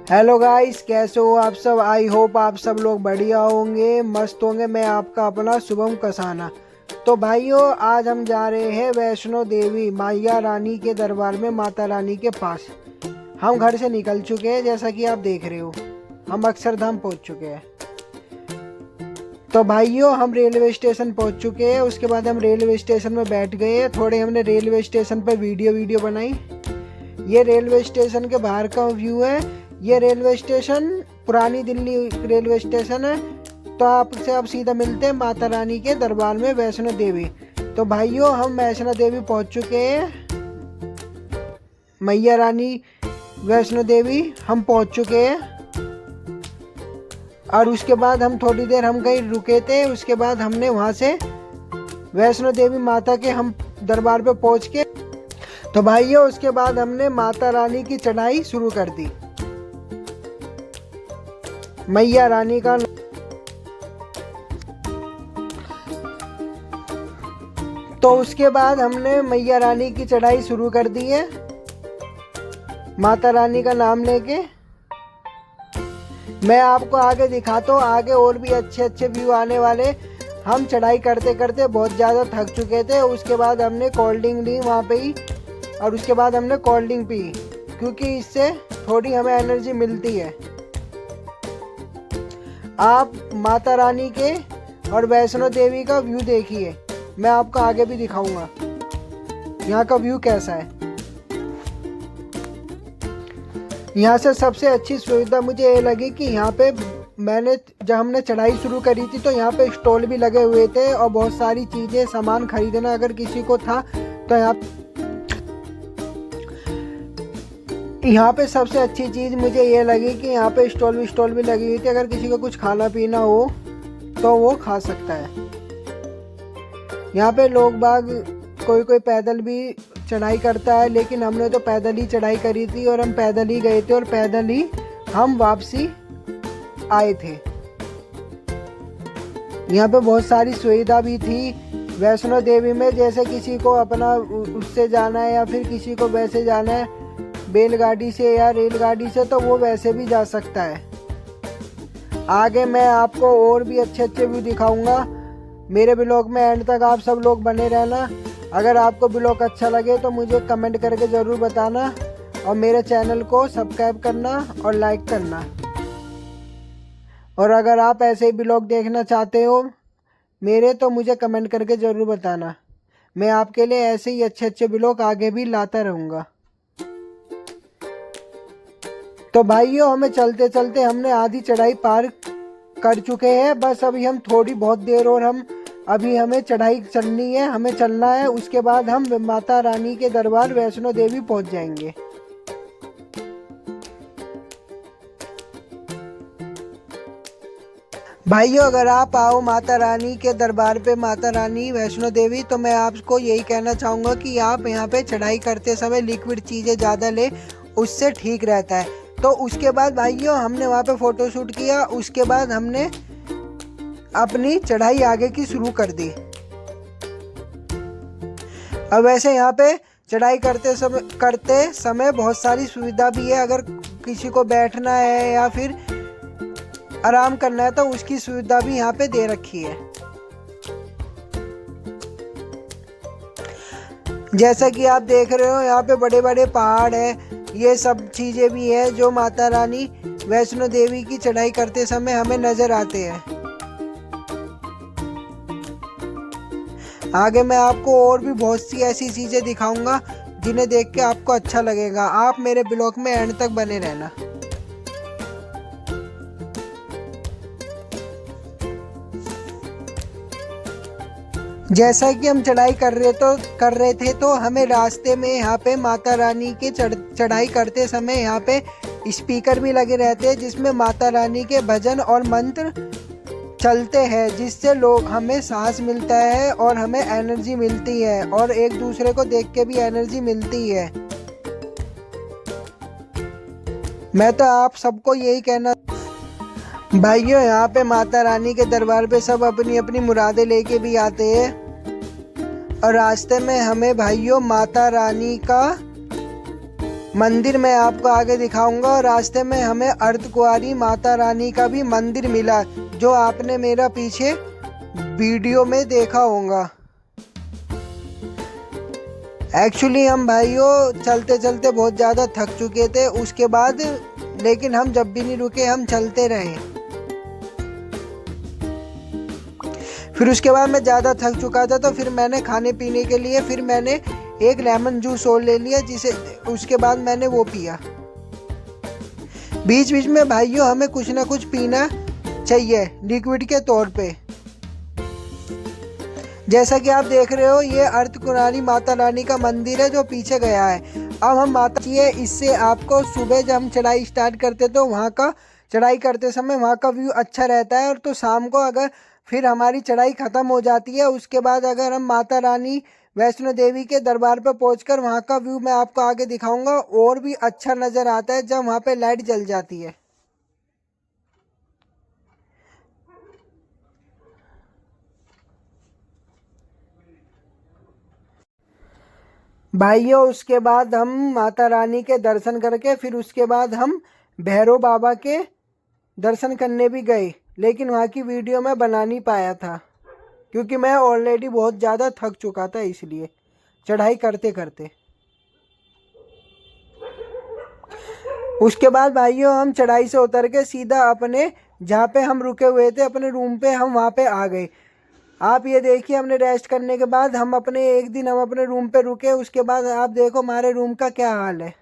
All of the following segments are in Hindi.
हेलो गाइस, कैसे हो आप सब। आई होप आप सब लोग बढ़िया होंगे, मस्त होंगे। मैं आपका अपना शुभम कसाना। तो भाइयों, आज हम जा रहे हैं वैष्णो देवी मैया रानी के दरबार में, माता रानी के पास। हम घर से निकल चुके हैं, जैसा कि आप देख रहे हो। हम अक्षरधाम पहुंच चुके हैं। तो भाइयों, हम रेलवे स्टेशन पहुंच चुके हैं। उसके बाद हम रेलवे स्टेशन में बैठ गए। थोड़े हमने रेलवे स्टेशन पर वीडियो बनाई। ये रेलवे स्टेशन के बाहर का व्यू है। ये रेलवे स्टेशन पुरानी दिल्ली रेलवे स्टेशन है। तो आपसे अब सीधा मिलते हैं माता रानी के दरबार में, वैष्णो देवी। तो भाइयों, हम वैष्णो देवी पहुंच चुके हैं। मैया रानी वैष्णो देवी हम पहुंच चुके हैं। और उसके बाद हम थोड़ी देर हम कहीं रुके थे। उसके बाद हमने वहां से वैष्णो देवी माता के हम दरबार पे पहुंच के, तो भाइयों उसके बाद हमने माता रानी की चढ़ाई शुरू कर दी। मैया रानी का तो उसके बाद हमने मैया रानी की चढ़ाई शुरू कर दी है, माता रानी का नाम लेके। मैं आपको आगे दिखाता हूँ, आगे और भी अच्छे अच्छे व्यू आने वाले। हम चढ़ाई करते करते बहुत ज़्यादा थक चुके थे। उसके बाद हमने कोल्ड ड्रिंक ली वहाँ पे ही, और उसके बाद हमने कोल्ड ड्रिंक पी, क्योंकि इससे थोड़ी हमें एनर्जी मिलती है। आप माता रानी के और वैष्णो देवी का व्यू देखिए। मैं आपको आगे भी दिखाऊंगा यहाँ का व्यू कैसा है। यहाँ से सबसे अच्छी सुविधा मुझे ये लगी कि यहाँ पे जब हमने चढ़ाई शुरू करी थी तो यहाँ पे स्टॉल भी लगे हुए थे, और बहुत सारी चीज़ें सामान खरीदना अगर किसी को था तो यहाँ पे सबसे अच्छी चीज़ मुझे ये लगी कि यहाँ पे स्टॉल भी लगी हुई थी। अगर किसी को कुछ खाना पीना हो तो वो खा सकता है। यहाँ पे लोग बाग कोई पैदल भी चढ़ाई करता है, लेकिन हमने तो पैदल ही चढ़ाई करी थी, और हम पैदल ही गए थे और पैदल ही हम वापसी आए थे। यहाँ पे बहुत सारी सुविधा भी थी वैष्णो देवी में। जैसे किसी को अपना उससे जाना है या फिर किसी को वैसे जाना है बैलगाड़ी से या रेलगाड़ी से, तो वो वैसे भी जा सकता है। आगे मैं आपको और भी अच्छे अच्छे व्यू दिखाऊंगा। मेरे ब्लॉग में एंड तक आप सब लोग बने रहना। अगर आपको ब्लॉग अच्छा लगे तो मुझे कमेंट करके ज़रूर बताना, और मेरे चैनल को सब्सक्राइब करना और लाइक करना। और अगर आप ऐसे ही ब्लॉग देखना चाहते हो मेरे, तो मुझे कमेंट करके ज़रूर बताना। मैं आपके लिए ऐसे ही अच्छे अच्छे ब्लॉग आगे भी लाता रहूँगा। तो भाइयों, हमें चलते चलते हमने आधी चढ़ाई पार कर चुके हैं। बस अभी हम थोड़ी बहुत देर और हमें चढ़ाई चलनी है, हमें चलना है। उसके बाद हम माता रानी के दरबार वैष्णो देवी पहुंच जाएंगे। भाइयों, अगर आप आओ माता रानी के दरबार पे, माता रानी वैष्णो देवी, तो मैं आपको यही कहना चाहूँगा कि आप यहाँ पे चढ़ाई करते समय लिक्विड चीज़ें ज़्यादा ले, उससे ठीक रहता है। तो उसके बाद भाइयों हमने वहाँ पे फ़ोटो शूट किया। उसके बाद हमने अपनी चढ़ाई आगे की शुरू कर दी। अब वैसे यहाँ पे चढ़ाई करते समय बहुत सारी सुविधा भी है। अगर किसी को बैठना है या फिर आराम करना है तो उसकी सुविधा भी यहाँ पे दे रखी है। जैसा कि आप देख रहे हो, यहाँ पे बड़े बड़े पहाड़ है। ये सब चीज़ें भी है जो माता रानी वैष्णो देवी की चढ़ाई करते समय हमें नज़र आते हैं। आगे मैं आपको और भी बहुत सी ऐसी चीज़ें दिखाऊंगा जिन्हें देख के आपको अच्छा लगेगा। आप मेरे ब्लॉग में एंड तक बने रहना। जैसा कि हम चढ़ाई कर रहे थे तो हमें रास्ते में यहाँ पे माता रानी के चढ़ाई करते समय यहाँ पे स्पीकर भी लगे रहते हैं, जिसमें माता रानी के भजन और मंत्र चलते हैं, जिससे हमें सांस मिलता है और हमें एनर्जी मिलती है, और एक दूसरे को देख के भी एनर्जी मिलती है। मैं तो आप सबको यही कहना भाइयों, यहाँ पे माता रानी के दरबार पे सब अपनी अपनी मुरादें लेके भी आते हैं, और रास्ते में हमें भाइयों माता रानी का मंदिर मैं आपको आगे दिखाऊंगा और रास्ते में हमें अर्धकुंवारी माता रानी का भी मंदिर मिला, जो आपने मेरा पीछे वीडियो में देखा होगा। एक्चुअली हम भाइयों चलते चलते बहुत ज़्यादा थक चुके थे उसके बाद, लेकिन हम जब भी नहीं रुके, हम चलते रहे। फिर उसके बाद मैं ज़्यादा थक चुका था, तो फिर मैंने खाने पीने के लिए फिर मैंने एक लेमन जूस और ले लिया, जिसे उसके बाद मैंने वो पिया। बीच बीच में भाइयों हमें कुछ ना कुछ पीना चाहिए लिक्विड के तौर पे। जैसा कि आप देख रहे हो, ये अर्धकुंवारी माता रानी का मंदिर है जो पीछे गया है। अब हम माता जी है, इससे आपको सुबह जब हम चढ़ाई स्टार्ट करते तो वहाँ का चढ़ाई करते समय वहाँ का व्यू अच्छा रहता है, और तो शाम को अगर फिर हमारी चढ़ाई ख़त्म हो जाती है, उसके बाद अगर हम माता रानी वैष्णो देवी के दरबार पर पहुंचकर वहाँ का व्यू मैं आपको आगे दिखाऊंगा, और भी अच्छा नज़र आता है जब वहाँ पे लाइट जल जाती है। भाइयों उसके बाद हम माता रानी के दर्शन करके फिर उसके बाद हम भैरव बाबा के दर्शन करने भी गए, लेकिन वहाँ की वीडियो मैं बना नहीं पाया था क्योंकि मैं ऑलरेडी बहुत ज़्यादा थक चुका था, इसलिए चढ़ाई करते करते। उसके बाद भाइयों हम चढ़ाई से उतर के सीधा अपने जहाँ पे हम रुके हुए थे अपने रूम पे, हम वहाँ पे आ गए। आप ये देखिए, हमने रेस्ट करने के बाद हम अपने एक दिन हम अपने रूम पे रुके, उसके बाद आप देखो हमारे रूम का क्या हाल है।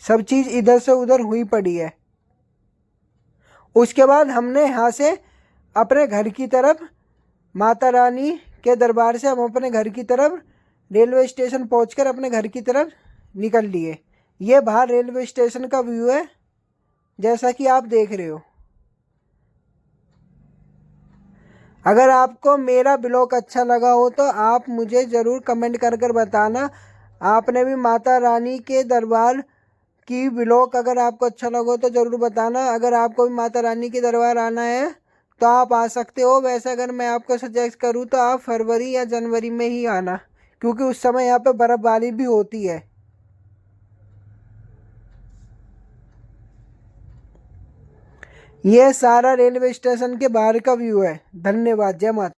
सब चीज़ इधर से उधर हुई पड़ी है। उसके बाद हमने यहाँ से अपने घर की तरफ, माता रानी के दरबार से हम अपने घर की तरफ रेलवे स्टेशन पहुंचकर अपने घर की तरफ निकल लिए। ये बाहर रेलवे स्टेशन का व्यू है, जैसा कि आप देख रहे हो। अगर आपको मेरा ब्लॉग अच्छा लगा हो तो आप मुझे ज़रूर कमेंट कर कर बताना। आपने भी माता रानी के दरबार की ब्लॉग अगर आपको अच्छा लगा हो तो ज़रूर बताना। अगर आपको भी माता रानी के दरबार आना है तो आप आ सकते हो। वैसे अगर मैं आपको सजेस्ट करूँ तो आप फरवरी या जनवरी में ही आना, क्योंकि उस समय यहाँ पे बर्फ़बारी भी होती है। ये सारा रेलवे स्टेशन के बाहर का व्यू है। धन्यवाद। जय माता।